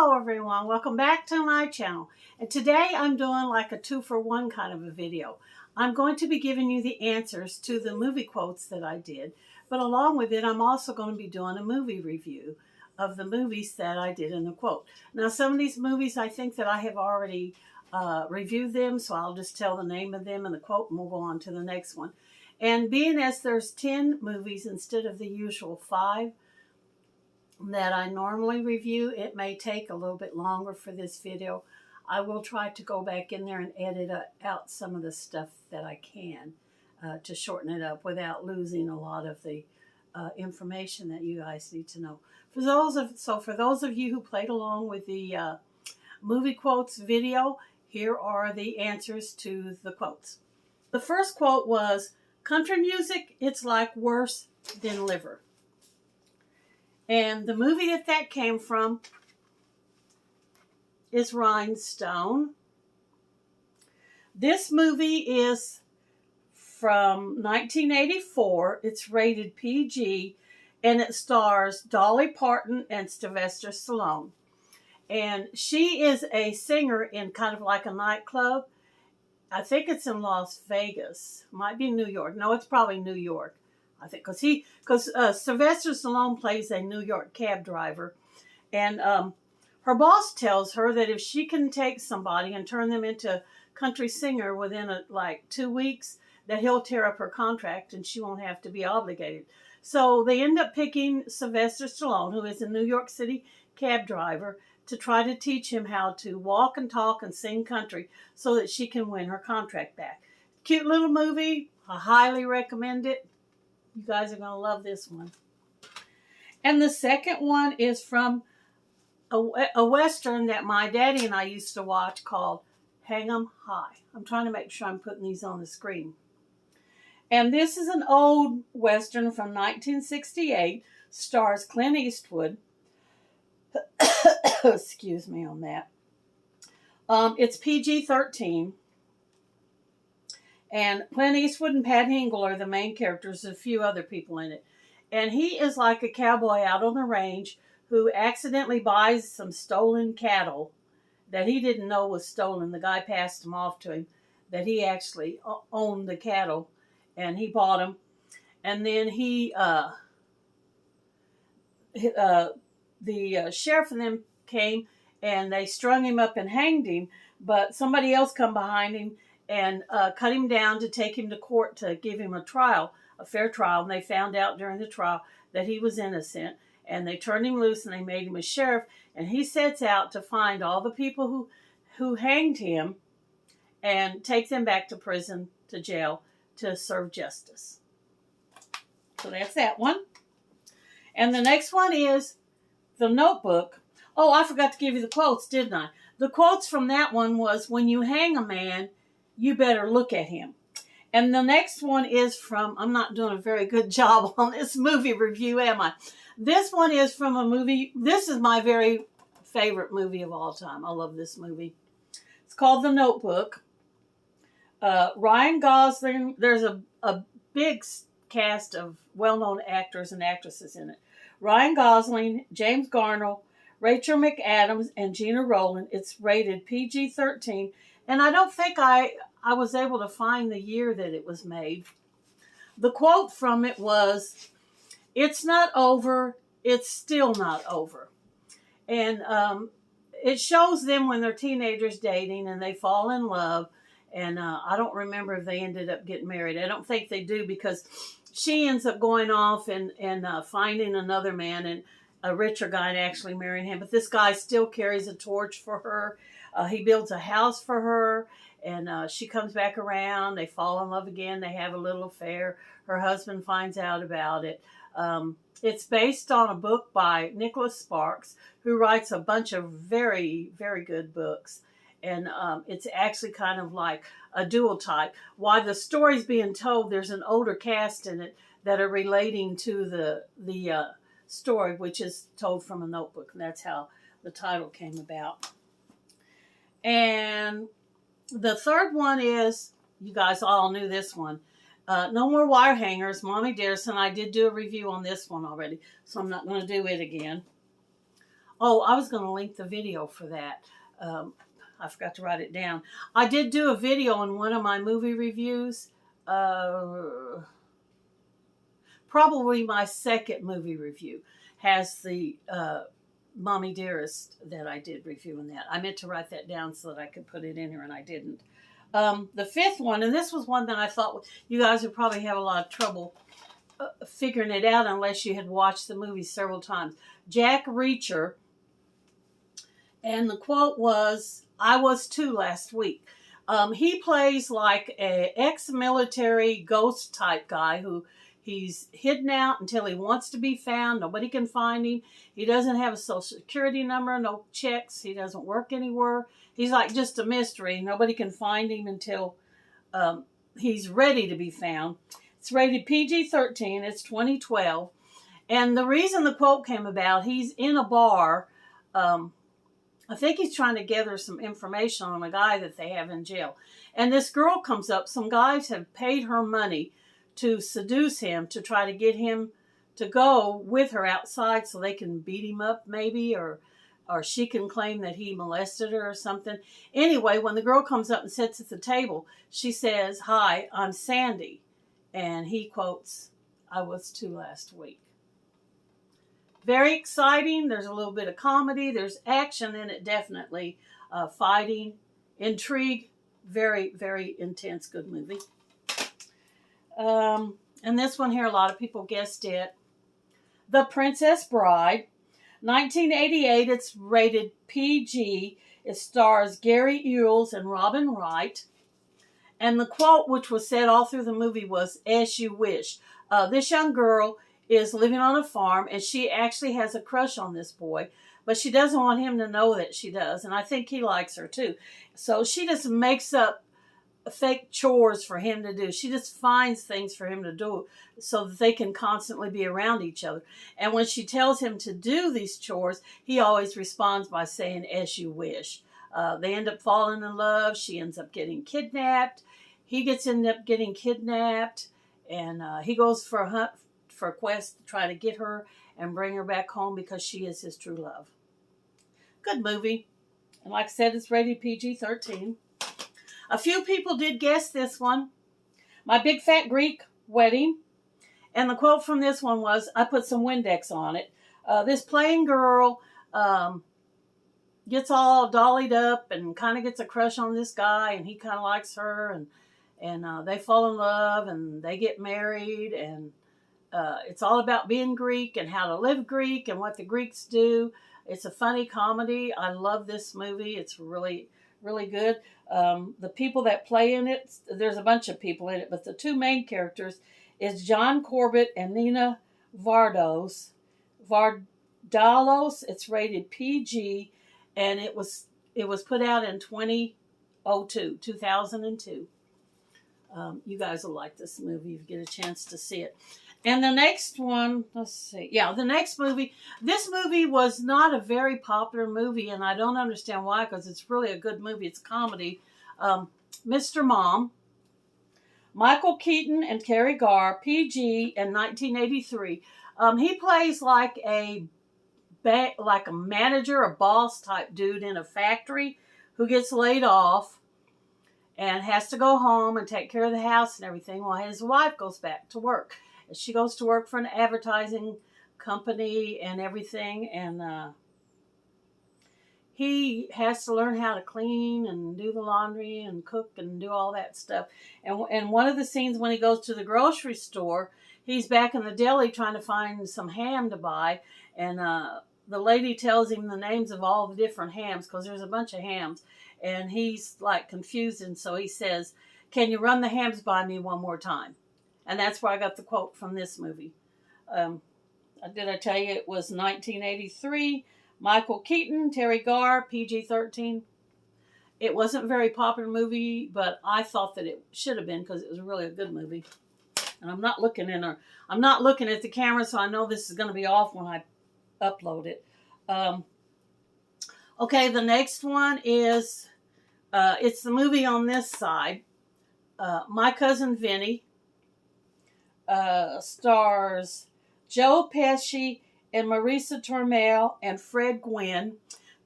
Hello everyone, welcome back to my channel. And today I'm doing like a 2-for-1 kind of a video. I'm going to be giving you the answers to the movie quotes that I did, but along with it I'm also going to be doing a movie review of the movies that I did in the quote. Now some of these movies I think that I have already reviewed them, so I'll just tell the name of them and the quote and we'll go on to the next one. And being as there's 10 movies instead of the usual 5 that I normally review, it may take a little bit longer for this video. I will try to go back in there and edit out some of the stuff that I can to shorten it up without losing a lot of the information that you guys need to know. For those of you who played along with the movie quotes video, here are the answers to the quotes. The first quote was, "Country music, it's like worse than liver." And the movie that came from is Rhinestone. This movie is from 1984. It's rated PG, and it stars Dolly Parton and Sylvester Stallone. And she is a singer in kind of like a nightclub. I think it's in Las Vegas. Might be New York. No, it's probably New York. I think because Sylvester Stallone plays a New York cab driver, and her boss tells her that if she can take somebody and turn them into a country singer within like 2 weeks, that he'll tear up her contract and she won't have to be obligated. So they end up picking Sylvester Stallone, who is a New York City cab driver, to try to teach him how to walk and talk and sing country so that she can win her contract back. Cute little movie. I highly recommend it. You guys are going to love this one. And the second one is from a Western that my daddy and I used to watch called Hang 'em High. I'm trying to make sure I'm putting these on the screen. And this is an old Western from 1968. Stars Clint Eastwood. Excuse me on that. It's PG-13. And Clint Eastwood and Pat Hingle are the main characters. There's a few other people in it. And he is like a cowboy out on the range who accidentally buys some stolen cattle that he didn't know was stolen. The guy passed them off to him, that he actually owned the cattle, and he bought them. And then the sheriff and them came, and they strung him up and hanged him, but somebody else come behind him and cut him down to take him to court to give him a trial, a fair trial. And they found out during the trial that he was innocent. And they turned him loose and they made him a sheriff. And he sets out to find all the people who hanged him and take them back to prison, to jail, to serve justice. So that's that one. And the next one is The Notebook. Oh, I forgot to give you the quotes, didn't I? The quotes from that one was, "When you hang a man, you better look at him." And the next one is from, I'm not doing a very good job on this movie review, am I? This one is from a movie. This is my very favorite movie of all time. I love this movie. It's called The Notebook. Ryan Gosling, there's a big cast of well-known actors and actresses in it. Ryan Gosling, James Garner, Rachel McAdams, and Gina Rowland. It's rated PG-13. And I don't think I was able to find the year that it was made. The quote from it was, "It's not over, it's still not over." And it shows them when they're teenagers dating and they fall in love. And I don't remember if they ended up getting married. I don't think they do, because she ends up going off and finding another man, and a richer guy, and actually marrying him. But this guy still carries a torch for her. He builds a house for her, and she comes back around. They fall in love again. They have a little affair. Her husband finds out about it. It's based on a book by Nicholas Sparks, who writes a bunch of very, very good books. And it's actually kind of like a dual type. While the story's being told, there's an older cast in it that are relating to the story, which is told from a notebook. And that's how the title came about. And the third one is, you guys all knew this one, No More Wire Hangers, Mommy Dearest, and I did do a review on this one already, so I'm not going to do it again. Oh, I was going to link the video for that. Um, I forgot to write it down. I did do a video in one of my movie reviews. Probably my second movie review has the Mommy Dearest that I did review in that. I meant to write that down so that I could put it in here, and I didn't. The fifth one, and this was one that I thought you guys would probably have a lot of trouble figuring it out unless you had watched the movie several times. Jack Reacher, and the quote was, "I was too last week." He plays like a ex-military ghost type guy who he's hidden out until he wants to be found. Nobody can find him. He doesn't have a social security number, no checks. He doesn't work anywhere. He's like just a mystery. Nobody can find him until he's ready to be found. It's rated PG-13. It's 2012. And the reason the quote came about, he's in a bar. I think he's trying to gather some information on a guy that they have in jail. And this girl comes up. Some guys have paid her money to seduce him, to try to get him to go with her outside so they can beat him up maybe, or she can claim that he molested her or something. Anyway, when the girl comes up and sits at the table, she says, "Hi, I'm Sandy." And he quotes, "I was too last week." Very exciting. There's a little bit of comedy. There's action in it, definitely. Fighting, intrigue. Very, very intense, good movie. And this one here, a lot of people guessed it. The Princess Bride. 1988. It's rated PG. It stars Gary Ewells and Robin Wright. And the quote, which was said all through the movie, was, "As you wish." This young girl is living on a farm, and she actually has a crush on this boy, but she doesn't want him to know that she does, and I think he likes her too. So she just makes up fake chores for him to do. She just finds things for him to do so that they can constantly be around each other. And when she tells him to do these chores, he always responds by saying, "As you wish." They end up falling in love. She ends up getting kidnapped. He end up getting kidnapped, and he goes for a quest to try to get her and bring her back home because she is his true love. Good movie. And like I said, it's rated PG-13. A few people did guess this one. My Big Fat Greek Wedding. And the quote from this one was, "I put some Windex on it." This plain girl gets all dollied up and kind of gets a crush on this guy, and he kind of likes her, and they fall in love, and they get married, and it's all about being Greek and how to live Greek and what the Greeks do. It's a funny comedy. I love this movie. It's really, really good. The people that play in it, there's a bunch of people in it, but the two main characters is John Corbett and Nina Vardalos. It's rated PG, and it was put out in 2002. You guys will like this movie if you get a chance to see it. And the next one, let's see. Yeah, the next movie. This movie was not a very popular movie, and I don't understand why, because it's really a good movie. It's a comedy. Mr. Mom. Michael Keaton and Terry Garr, PG, in 1983. He plays like a manager, a boss type dude in a factory who gets laid off and has to go home and take care of the house and everything while his wife goes back to work. She goes to work for an advertising company and everything, and he has to learn how to clean and do the laundry and cook and do all that stuff. And one of the scenes when he goes to the grocery store, he's back in the deli trying to find some ham to buy, and the lady tells him the names of all the different hams because there's a bunch of hams, and he's like confused, and so he says, "Can you run the hams by me one more time?" And that's where I got the quote from this movie. Did I tell you it was 1983? Michael Keaton, Terry Garr, PG-13. It wasn't a very popular movie, but I thought that it should have been because it was really a good movie. And I'm not looking at the camera, so I know this is going to be off when I upload it. Okay, the next one is it's the movie on this side. My Cousin Vinnie. Stars Joe Pesci and Marisa Tomei and Fred Gwynne.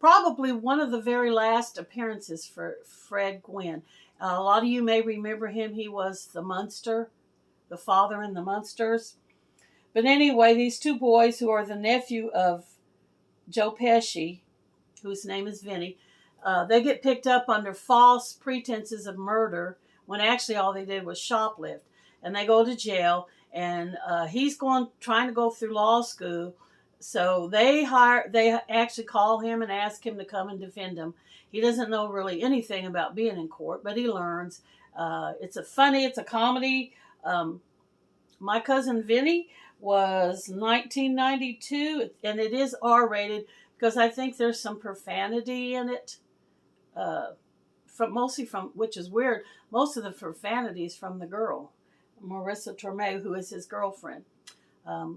Probably one of the very last appearances for Fred Gwynne. A lot of you may remember him. He was the Munster, the father in the Munsters. But anyway, these two boys who are the nephew of Joe Pesci, whose name is Vinnie, they get picked up under false pretenses of murder when actually all they did was shoplift. And they go to jail, and he's trying to go through law school. So they actually call him and ask him to come and defend him. He doesn't know really anything about being in court, but he learns. It's a comedy. My Cousin Vinnie was 1992, and it is R-rated because I think there's some profanity in it. Mostly from, which is weird, most of the profanity is from the girl, Marisa Tomei, who is his girlfriend.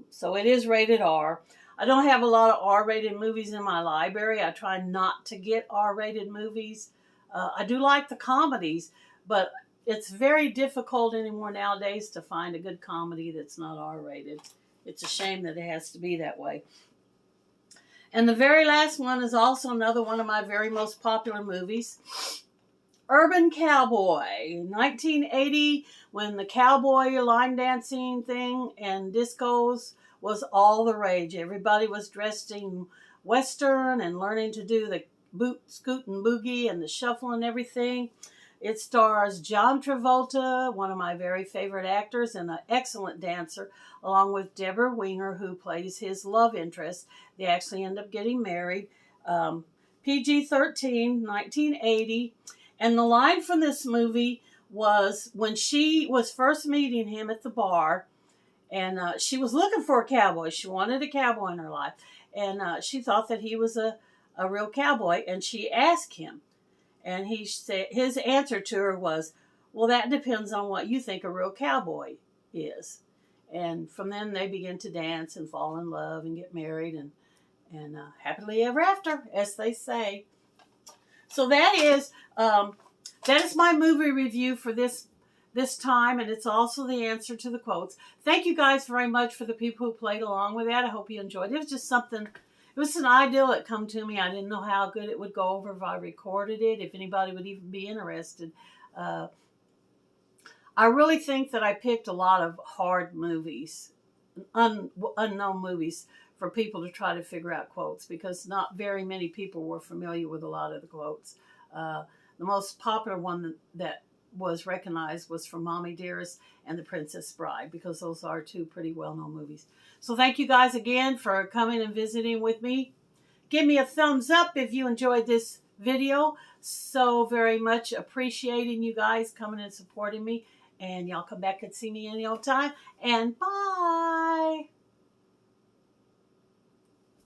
So it is rated R. I don't have a lot of R-rated movies in my library. I try not to get R-rated movies. I do like the comedies, but it's very difficult anymore nowadays to find a good comedy that's not R-rated. It's a shame that it has to be that way. And the very last one is also another one of my very most popular movies, Urban Cowboy, 1980, when the cowboy line dancing thing and discos was all the rage. Everybody was dressed in Western and learning to do the boot, scoot, and boogie and the shuffle and everything. It stars John Travolta, one of my very favorite actors and an excellent dancer, along with Deborah Winger, who plays his love interest. They actually end up getting married. PG-13, 1980. And the line from this movie was when she was first meeting him at the bar, and she was looking for a cowboy. She wanted a cowboy in her life. And she thought that he was a real cowboy, and she asked him. And he said, his answer to her was, well, that depends on what you think a real cowboy is. And from then they begin to dance and fall in love and get married and happily ever after, as they say. So that is my movie review for this time, and it's also the answer to the quotes. Thank you guys very much for the people who played along with that. I hope you enjoyed it. It was just something. It was an idea that come to me. I didn't know how good it would go over if I recorded it, if anybody would even be interested. I really think that I picked a lot of hard movies, unknown movies, for people to try to figure out quotes, because not very many people were familiar with a lot of the quotes. The most popular one that was recognized was from Mommy Dearest and The Princess Bride, because those are two pretty well-known movies. So thank you guys again for coming and visiting with me. Give me a thumbs up if you enjoyed this video. So very much appreciating you guys coming and supporting me. And y'all come back and see me any old time. And bye.